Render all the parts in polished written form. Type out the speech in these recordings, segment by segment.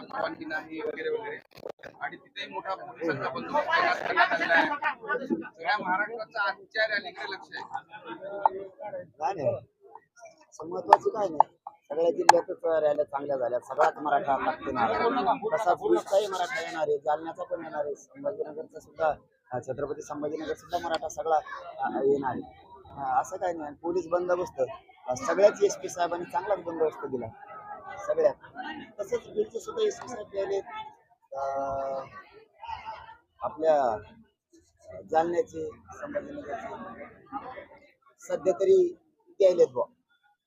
परवानगी नाही वगैरे वगैरे आणि तिथे मोठा पोलिसांचा बंदोबस्त तैनात करण्यात आलेला आहे. सगळ्या महाराष्ट्राचं आजच्या रॅलीकडे लक्ष आहे. काय नाही महत्वाचं काय नाही, सगळ्या जिल्ह्यातच रॅल्या चांगल्या झाल्या. सगळ्यात मराठा लागते तसाच बुजचाही मराठा येणार आहे, जालन्याचा पण येणार आहे, संभाजीनगरचा सुद्धा, छत्रपती संभाजीनगर सुद्धा मराठा सगळा येणार आहे. असं काय नाही. पोलीस बंदोबस्त सगळ्याच एसपी साहेबांनी चांगलाच बंदोबस्त दिला सगळ्यात. तसंच बीडचे सुद्धा एसपी साहेब गेले, आपल्या जालन्याचे, संभाजीनगरचे सध्या तरी गेलेत बुवा.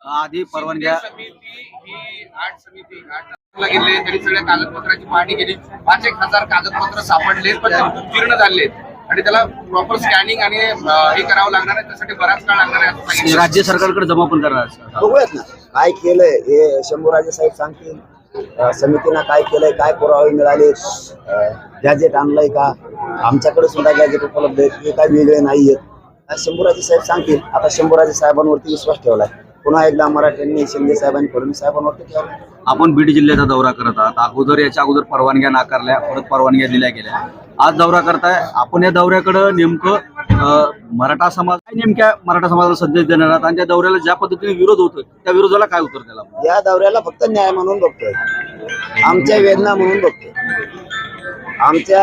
आधी परवानग्या समिती ही 8 समिती 8 गेले तरी सगळ्या कागदपत्राची पाहणी केली. 5,000 कागदपत्र सापडले पण जीर्ण झाले आणि त्याला प्रॉपर स्कॅनिंग आणि हे करावं लागणार आहे. त्यासाठी बराच काळ लागणार आहे असं सांगितलं. राज्य सरकारकडे जमा पण करणार. बघूयात ना काय केलंय हे शंभूराजे साहेब सांगतील. समितीनं काय केलंय, काय पुरावे मिळाले, गॅजेट आणलंय का, आमच्याकडे सुद्धा गॅजेट उपलब्ध आहेत, हे काय वेगळे नाहीयेत, शंभूराजे साहेब सांगतील. आता शंभूराजे साहेबांवरती विश्वास ठेवलाय. पुन्हा एकदा मराठ्यांनी शिंदे साहेबांनी फडणवीस साहेबांवरती ठेवला. आपण बीड जिल्ह्याचा दौरा करत आहात. अगोदर याच्या अगोदर परवानग्या नाकारल्या, परत परवानग्या दिल्या गेल्या, आज दौरा करताय. आपण या दौऱ्याकडे नेमकं मराठा समाज नेमक्या मराठा समाजाला संदेश देणार आहात आणि त्या दौऱ्याला ज्या पद्धतीने विरोध होतोय त्या विरोधाला काय उत्तर द्यायला? या दौऱ्याला फक्त न्याय म्हणून बघतोय, आमच्या वेदना म्हणून बघतोय. आमच्या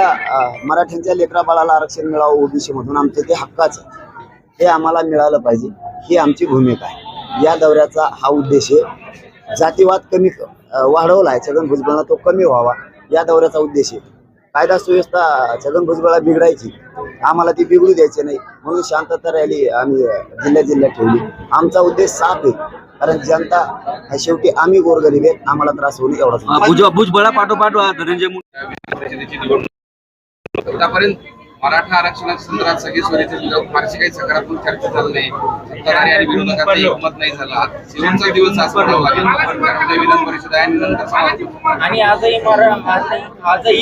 मराठ्यांच्या लेकरा बाळाला आरक्षण मिळावं ओबीसी मधून, आमचं ते हक्काचं, हे आम्हाला मिळालं पाहिजे, ही आमची भूमिका आहे. या दौऱ्याचा हा उद्देश आहे. जातीवाद कमी वाढवला आहे छगन भुजबळांना, तो कमी व्हावा या दौऱ्याचा उद्देश आहे. कायदा सुव्यवस्था छगन भुजबळला बिघडायची, आम्हाला ती बिघडू द्यायची नाही म्हणून शांतता रॅली आम्ही जिल्ह्यात ठेवली. आमचा उद्देश साफ आहे, कारण जनता शेवटी आम्ही गोरगरीब आहेत, आम्हाला त्रास होईल एवढा. भुजबळा पाठोपाठ धनंजय मुंडे आतापर्यंत मराठा आरक्षणाच्या संदर्भात सगळी सोयीची फारशी काही सकारात्मक चर्चा झाली नाही. सत्ताधारी आणि विरोधकांचा एकमत नाही झाला. शेवटचा दिवस आज म्हणावा लागेल. विधान परिषद आहे नंतर आणि आजही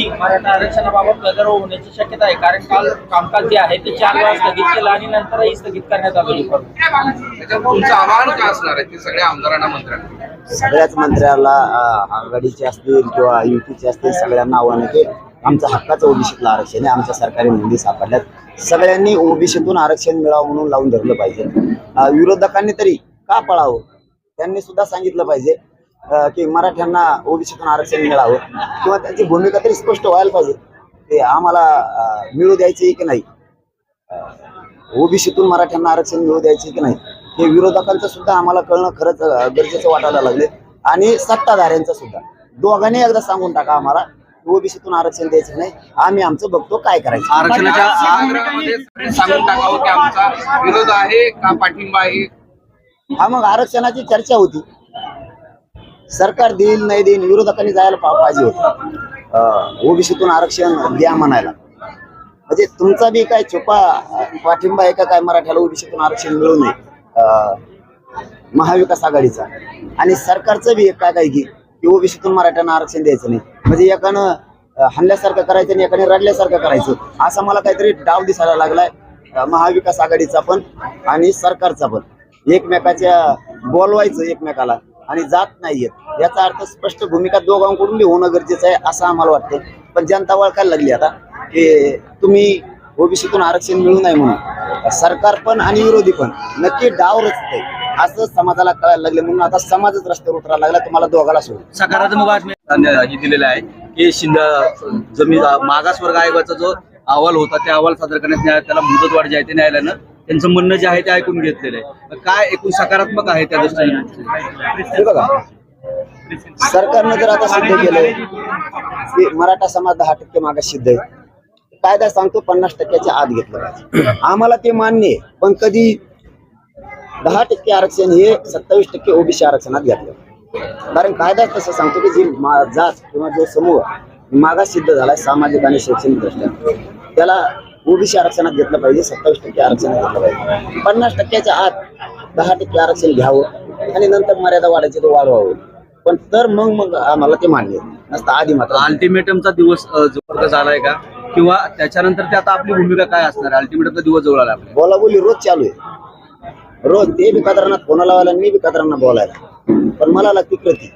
मराठा आरक्षणाबाबत गदारोळ होण्याची शक्यता आहे, कारण काल कामकाज जे आहे ते 4 वेळा स्थगित केलं आणि नंतरही स्थगित करण्यात आलं. त्याच्यात तुमचं आव्हान काय असणार आहे ते सगळ्या आमदारांना, मंत्र्यांना? सगळ्याच मंत्र्याला, आघाडीचे असतील किंवा युतीचे असतील, सगळ्यांना आव्हान आहे. आमचं हक्काचं ओबीसीतलं आरक्षण आहे, आमच्या सरकारी नोंदी सापडल्यात, सगळ्यांनी ओबीसीतून आरक्षण मिळावं म्हणून लावून धरलं पाहिजे. विरोधकांनी तरी का पळावं, त्यांनी सुद्धा सांगितलं पाहिजे की मराठ्यांना ओबीसीतून आरक्षण मिळावं, किंवा त्यांची भूमिका तरी स्पष्ट व्हायला पाहिजे ते आम्हाला मिळू द्यायचे की नाही, ओबीसीतून मराठ्यांना आरक्षण मिळू द्यायचे की नाही, हे विरोधकांचं सुद्धा आम्हाला कळणं खरंच गरजेचं वाटायला लागले. आणि सत्ताधाऱ्यांचं सुद्धा, दोघांनी एकदा सांगून टाका आम्हाला ओबीसीतून आरक्षण द्यायचं नाही, आम्ही आमचं बघतो काय करायचं. आरक्षणाच्या आग्रहामध्ये सांगून टाकावं की आमचा विरोध आहे का पाठिंबा आहे. हा, मग आरक्षणाची चर्चा होती, सरकार देईल नाही देईल, विरोधकांनी जायला पाहिजे होतं ओबीसीतून आरक्षण द्या म्हणायला. म्हणजे तुमचा बी काय छुपा पाठिंबा आहे का काय मराठ्याला ओबीसीतून आरक्षण मिळू नये महाविकास आघाडीचा, आणि सरकारचं बी एक काय की ओबीसीतून मराठ्यांना आरक्षण द्यायचं नाही. म्हणजे एकानं हल्ल्यासारखं करायचं आणि एकाने रडल्यासारखं करायचं, असा मला काहीतरी डाव दिसायला लागलाय महाविकास आघाडीचा पण आणि सरकारचा पण. एकमेकाच्या बोलवायचं एकमेकाला आणि जात नाहीयेत, याचा अर्थ स्पष्ट भूमिका दोघांकडून बी होणं गरजेचं आहे असं आम्हाला वाटतं. पण जनता वळखायला लागली आता की तुम्ही ओबीसीतून आरक्षण मिळू नये म्हणून. सरकार पण आणि विरोधी पण नक्की डाव रचतंय असं समाजाला कळायला लागले, म्हणून आता समाजच रस्त्यावर उतरायला लागला. तुम्हाला दोघाला सोडून सकारात्मक बातमी दिलेला आहे की जमीन मागासवर्ग आयोगाचा जो अहवाल होता त्या अहवाल सादर करण्यात त्याला मुदतवाढ जी आहे ते न्यायालयानं त्यांचं म्हणणं जे आहे ते ऐकून घेतलेलं आहे. काय एकूण सकारात्मक आहे त्या दृष्टीने? बघा, सरकारनं जर आता सिद्ध केलंय की मराठा समाज 10% मागास सिद्ध आहे, कायदा सांगतो 50%च्या आत घेतलं पाहिजे. आम्हाला ते मान्य आहे, पण कधी 10% आरक्षण हे 27% ओबीसी आरक्षणात घेतलं. कारण कायदा तसं सांगतो की जी जात किंवा जो समूह मागास सिद्ध झालाय सामाजिक आणि शैक्षणिक दृष्ट्या, त्याला ओबीसी आरक्षणात घेतलं पाहिजे, 27% आरक्षणात घेतलं पाहिजे. 50%च्या आत 10% आरक्षण घ्यावं आणि नंतर मर्यादा वाढायची तो वाढवावं. पण तर मग आम्हाला ते मान्य नसतं. आधी मात्र अल्टिमेटमचा दिवस जो झालाय का? किंवा त्याच्यानंतर ते आता आपली भूमिका काय असणार अल्टिमेटली दिवस जवळ आला आपल्या बोलाबोली रोज चालू आहे. रोज ते बी कदरांना फोन लावायला आणि मी बी कदरांना बोलायला, पण मला लागते कृती.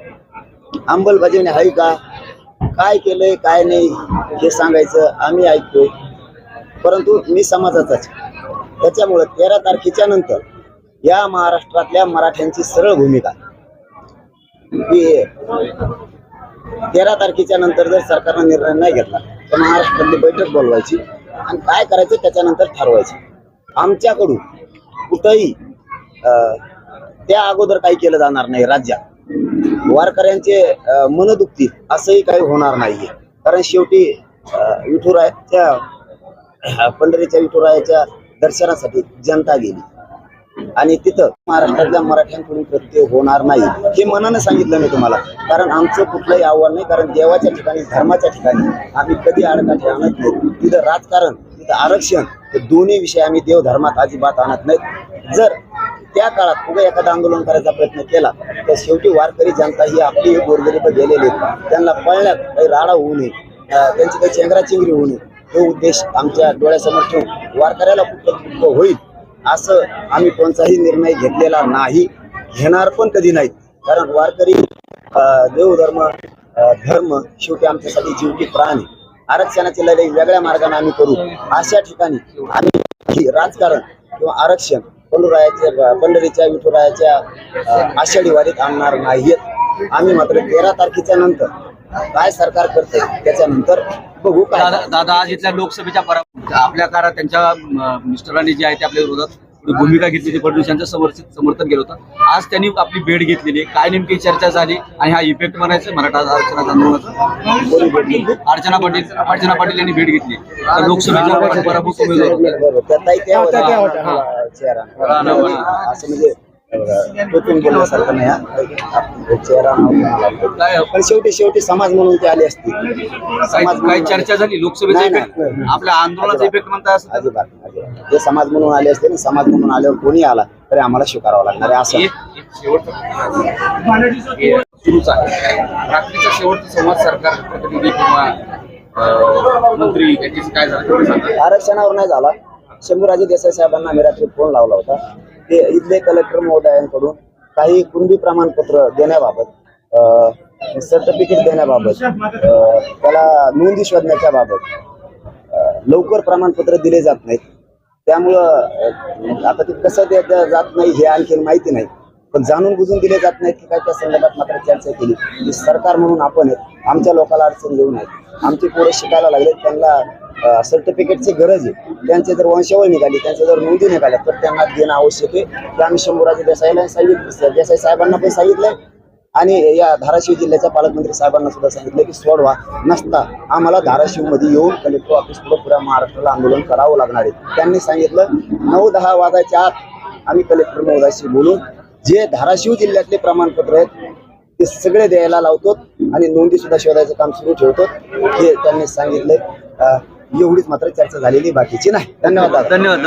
अंमलबजावणी आहे का, काय केलंय काय नाही हे सांगायचं आम्ही ऐकतोय, परंतु मी समाजाचाच. त्याच्यामुळे 13 तारखेच्या नंतर या महाराष्ट्रातल्या मराठ्यांची सरळ भूमिका की 13 तारखेच्या नंतर जर सरकारनं निर्णय नाही घेतला तर महाराष्ट्रातली बैठक बोलवायची आणि काय करायचं त्याच्यानंतर ठरवायचं. आमच्याकडून कुठंही त्या अगोदर काही केलं जाणार नाही. राज्यात वारकऱ्यांचे मन दुखतील असंही काही होणार नाहीये, कारण शेवटी विठुरायाच्या पंढरीच्या विठुरायाच्या दर्शनासाठी जनता गेली आणि तिथं महाराष्ट्रातल्या मराठ्यांकडून कृत्य होणार नाही हे मनानं सांगितलं मी तुम्हाला. कारण आमचं कुठलंही आव्हान नाही, कारण देवाच्या ठिकाणी धर्माच्या ठिकाणी आम्ही कधी आडकाठी आणत नाही. तिथं राजकारण तिथं आरक्षण हे दोन्ही विषय आम्ही देव धर्मात अजिबात आणत नाहीत. जर त्या काळात उभं एखादं आंदोलन करायचा प्रयत्न केला तर शेवटी वारकरी जनता ही आपली गोरगरीब गेलेली, त्यांना पळण्यात काही राडा होऊ नये, त्यांची काही चेंगराचेंगरी होऊ नये हे उद्देश आमच्या डोळ्यासमोर ठेवून वारकऱ्याला कुठं होईल असं आम्ही कोणताही निर्णय घेतलेला नाही, घेणार पण कधी नाही. कारण वारकरी देवधर्म धर्म शेवटी आमच्यासाठी जीव की प्राण आहे. आरक्षणाची लढाई वेगळ्या मार्गाने आम्ही करू, अशा ठिकाणी आम्ही राजकारण किंवा आरक्षण पंढरीच्या विठुरायाच्या आषाढी वारीत आणणार नाहीत. आम्ही मात्र 13 तारखेच्या नंतर काय सरकार करते त्याच्यानंतर बघू. काय दादा आज इथल्या लोकसभेच्या आपल्या काळात त्यांच्या मिस्टरांनी जे आहे ते आपल्या विरोधात भूमिका घेतली, फडणवीस यांचं समर्थन केलं होतं. आज त्यांनी आपली भेट घेतलेली आहे, काय नेमकी चर्चा झाली आणि हा इफेक्ट म्हणायचं मराठा आरक्षणाचा आंदोलनाचा? अर्चना पाटील यांनी भेट घेतली, लोकसभेच्या पराभूत असं म्हणजे टोचून बोलण्यासारखं नाही. चेहरा पण शेवटी समाज म्हणून ते आले असते. समाज काही चर्चा झाली लोकसभेचा इफेक्ट, आपल्या आंदोलनाचा इफेक्ट म्हणता असं अजिबात ते समाज म्हणून आले असते आणि समाज म्हणून आल्यावर कोणी आला तरी आम्हाला स्वीकारावं लागणार आहे. असं सुरूच आहे. रात्रीचा शेवटचा संवाद सरकार प्रतिनिधी किंवा मंत्री यांच्याशी काय झालं? आरक्षणावर नाही झाला. शंभूराजे देसाई साहेबांना आम्ही रात्री फोन लावला होता. ते इथले कलेक्टर महोदयांकडून काही कुणबी प्रमाणपत्र देण्याबाबत, सर्टिफिकेट देण्याबाबत, त्याला नोंदी शोधण्याच्या बाबत लवकर प्रमाणपत्र दिले जात नाहीत. त्यामुळं आता ते कसं जात नाही हे आणखी माहिती नाही, पण जाणून बुजून दिले जात नाहीत की काय त्या संदर्भात मात्र चर्चा केली की सरकार म्हणून आपण आमच्या लोकांना अडचण येऊ नये. आमची पोरं शिकायला लागले, त्यांना सर्टिफिकेटची गरज आहे. त्यांचे जर वंशावळ निघाली, त्यांच्या जर नोंदी निघाल्या तर त्यांना देणं आवश्यक आहे. ते आम्ही शंभूराजे देसाई साहेबांना पण सांगितलंय आणि या धाराशिव जिल्ह्याच्या पालकमंत्री साहेबांना सुद्धा सांगितलं की सोडवा नसता आम्हाला धाराशिवमध्ये येऊन कलेक्टर ऑफिस पुढे पुऱ्या महाराष्ट्राला आंदोलन करावं लागणार आहे. त्यांनी सांगितलं 9-10 वाजायच्या आत आम्ही कलेक्टर महोदयाशी बोलून जे धाराशिव जिल्ह्यातले प्रमाणपत्र आहेत ते सगळे द्यायला लावतो आणि नोंदी सुद्धा शोधायचं काम सुरू ठेवतो हे त्यांनी सांगितलंय. एवढीच मात्र चर्चा झालेली, बाकीची नाही. धन्यवाद. धन्यवाद.